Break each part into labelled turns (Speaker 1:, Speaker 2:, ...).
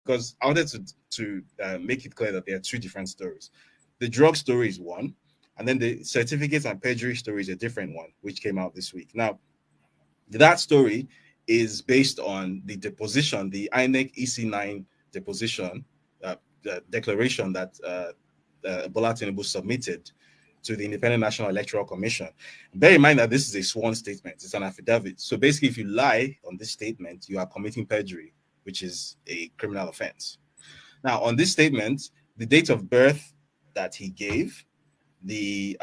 Speaker 1: because I wanted to make it clear that there are two different stories. The drug story is one, and then the certificates and perjury story is a different one, which came out this week. Now, that story is based on the deposition, the INEC EC9 deposition, the declaration that Bola Tinubu submitted to the Independent National Electoral Commission. Bear in mind that this is a sworn statement. It's an affidavit. So basically, if you lie on this statement, you are committing perjury, which is a criminal offense. Now, on this statement, the date of birth that he gave, the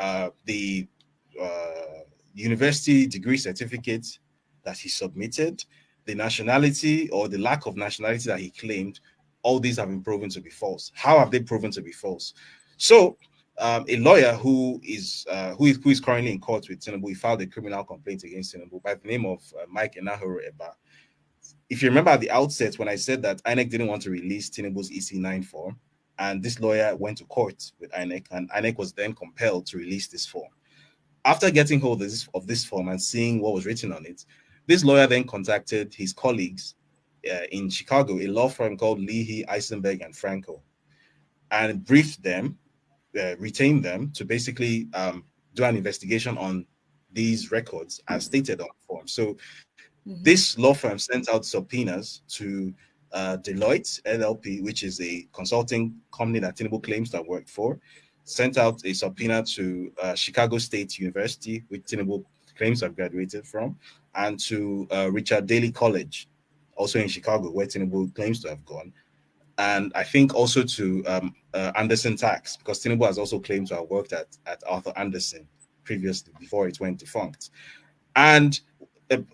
Speaker 1: university degree certificate that he submitted, the nationality or the lack of nationality that he claimed, all these have been proven to be false. How have they proven to be false? So a lawyer who is currently in court with Tinubu, he filed a criminal complaint against Tinubu by the name of Mike Enahoro Eba. If you remember at the outset when I said that INEC didn't want to release Tinubu's EC9 form, and this lawyer went to court with INEC, and INEC was then compelled to release this form. After getting hold of this form and seeing what was written on it, this lawyer then contacted his colleagues in Chicago, a law firm called Leahy, Eisenberg, and Franco, and briefed them, retained them to basically do an investigation on these records as stated on the form. So this law firm sent out subpoenas to Deloitte LLP, which is a consulting company that Tinubu claims to have worked for, sent out a subpoena to Chicago State University, which Tinubu claims to have graduated from, and to Richard Daley College, also in Chicago, where Tinubu claims to have gone. And I think also to Anderson Tax, because Tinubu has also claimed to have worked at Arthur Anderson previously, before it went defunct. And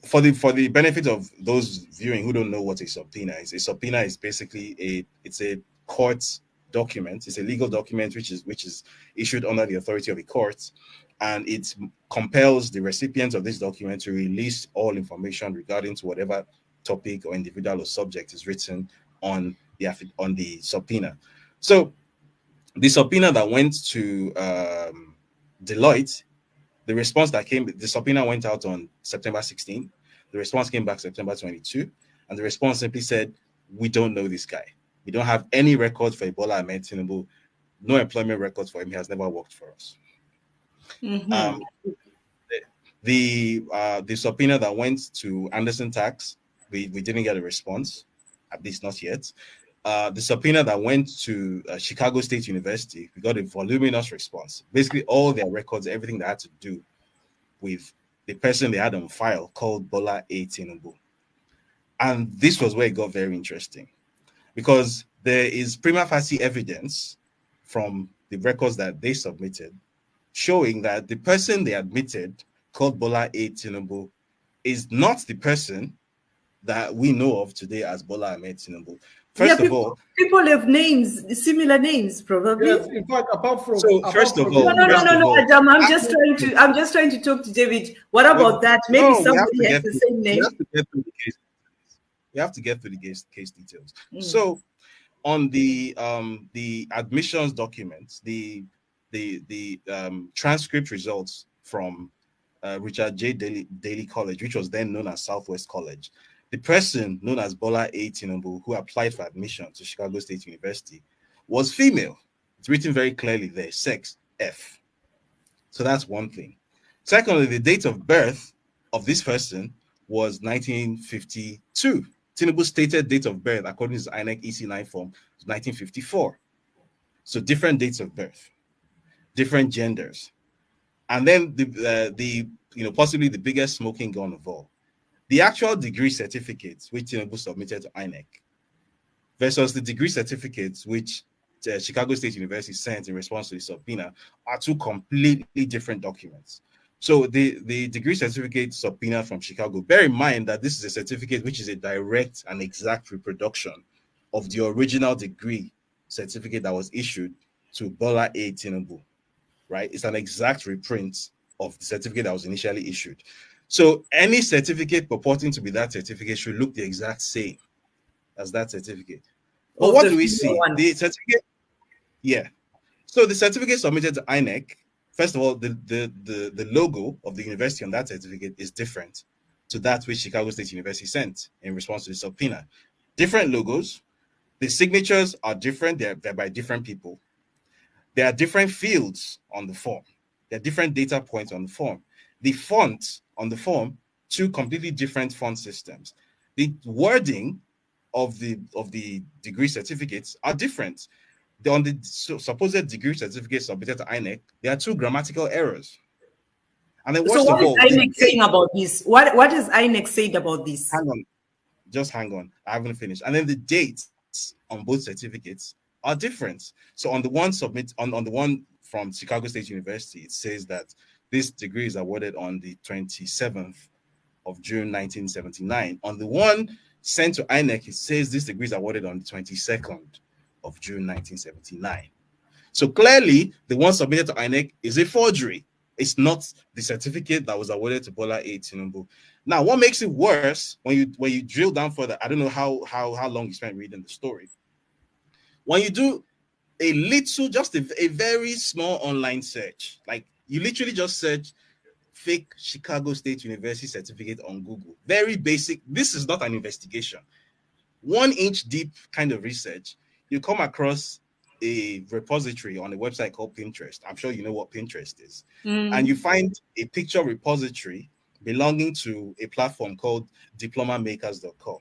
Speaker 1: for the benefit of those viewing who don't know what a subpoena is basically it's a court document. It's a legal document which is issued under the authority of a court, and it compels the recipient of this document to release all information regarding to whatever topic or individual or subject is written on the subpoena. So the subpoena that went to Deloitte, the subpoena went out on September 16. The response came back September 22, and the response simply said, "We don't know this guy. We don't have any records for Bola Ahmed Tinubu. No employment records for him. He has never worked for us." The subpoena that went to Anderson Tax, we didn't get a response, at least not yet. The subpoena that went to Chicago State University, we got a voluminous response. Basically, all their records, everything that had to do with the person they had on file, called Bola A. Tinubu. And this was where it got very interesting, because there is prima facie evidence from the records that they submitted showing that the person they admitted, called Bola A. Tinubu, is not the person that we know of today as Bola Ahmed Tinubu. First of all,
Speaker 2: people have names, similar names, probably.
Speaker 3: Yes, in fact, apart from
Speaker 2: No, Adam, I'm just trying to talk to David. What about that? Maybe somebody has the same name.
Speaker 1: You have to get through the case details. So, on the admissions documents, the transcript results from Richard J. Daley College, which was then known as Southwest College, the person known as Bola A. Tinubu, who applied for admission to Chicago State University, was female. It's written very clearly there, sex F. So that's one thing. Secondly, the date of birth of this person was 1952. Tinubu's stated date of birth, according to his INEC EC9 form, was 1954. So different dates of birth, different genders. And then possibly the biggest smoking gun of all, the actual degree certificates which Tinubu submitted to INEC versus the degree certificates which Chicago State University sent in response to the subpoena are two completely different documents. So the degree certificate subpoena from Chicago, bear in mind that this is a certificate which is a direct and exact reproduction of the original degree certificate that was issued to Bola A. Tinubu, right? It's an exact reprint of the certificate that was initially issued. So any certificate purporting to be that certificate should look the exact same as that certificate. But what do we see? The certificate, yeah. So the certificate submitted to INEC, first of all, the logo of the university on that certificate is different to that which Chicago State University sent in response to the subpoena. Different logos. The signatures are different. They're by different people. There are different fields on the form. There are different data points on the form. The font on the form, two completely different font systems. The wording of the degree certificates are different. On the supposed degree certificate submitted to INEC, there are two grammatical errors. And then worst
Speaker 2: of all,
Speaker 1: what is
Speaker 2: INEC saying about this? What is INEC saying about this?
Speaker 1: Hang on. Just hang on. I haven't finished. And then the dates on both certificates are different. So on the one on the one from Chicago State University, it says that this degree is awarded on the 27th of June 1979. On the one sent to INEC, it says this degree is awarded on the 22nd of June 1979. So clearly, the one submitted to INEC is a forgery. It's not the certificate that was awarded to Bola A. Tinubu. Now, what makes it worse when you drill down further? I don't know how long you spent reading the story. When you do a little, just a very small online search, like you literally just search fake Chicago State University certificate on Google. Very basic. This is not an investigation. 1 inch deep kind of research. You come across a repository on a website called Pinterest. I'm sure you know what Pinterest is. And you find a picture repository belonging to a platform called diplomamakers.com.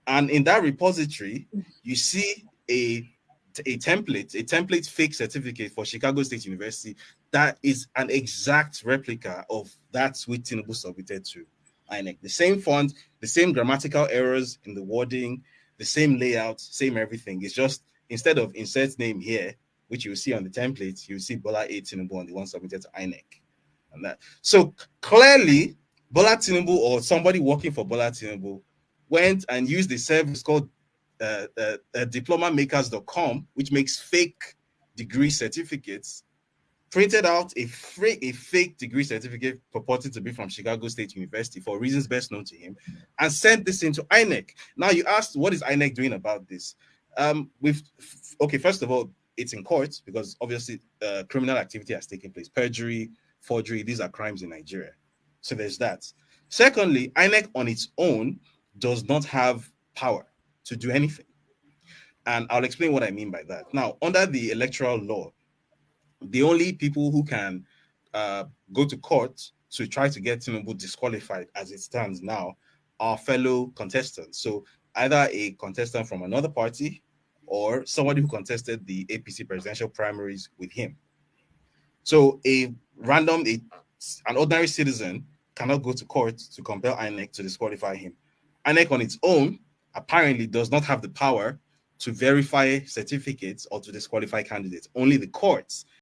Speaker 1: And in that repository, you see a template fake certificate for Chicago State University that is an exact replica of that which Tinubu submitted to INEC. The same font, the same grammatical errors in the wording, the same layout, same everything. It's just instead of insert name here, which you will see on the template, you see Bola A. Tinubu on the one submitted to INEC. And that. So clearly, Bola Tinubu or somebody working for Bola Tinubu went and used a service called diplomamakers.com, which makes fake degree certificates, printed out a fake degree certificate purported to be from Chicago State University for reasons best known to him, and sent this into INEC. Now you asked, what is INEC doing about this? First of all, it's in court because obviously criminal activity has taken place. Perjury, forgery, these are crimes in Nigeria. So there's that. Secondly, INEC on its own does not have power to do anything. And I'll explain what I mean by that. Now, under the electoral law, the only people who can go to court to try to get Tinubu disqualified as it stands now are fellow contestants. So either a contestant from another party or somebody who contested the APC presidential primaries with him. So an ordinary citizen cannot go to court to compel INEC to disqualify him. INEC on its own apparently does not have the power to verify certificates or to disqualify candidates. Only the courts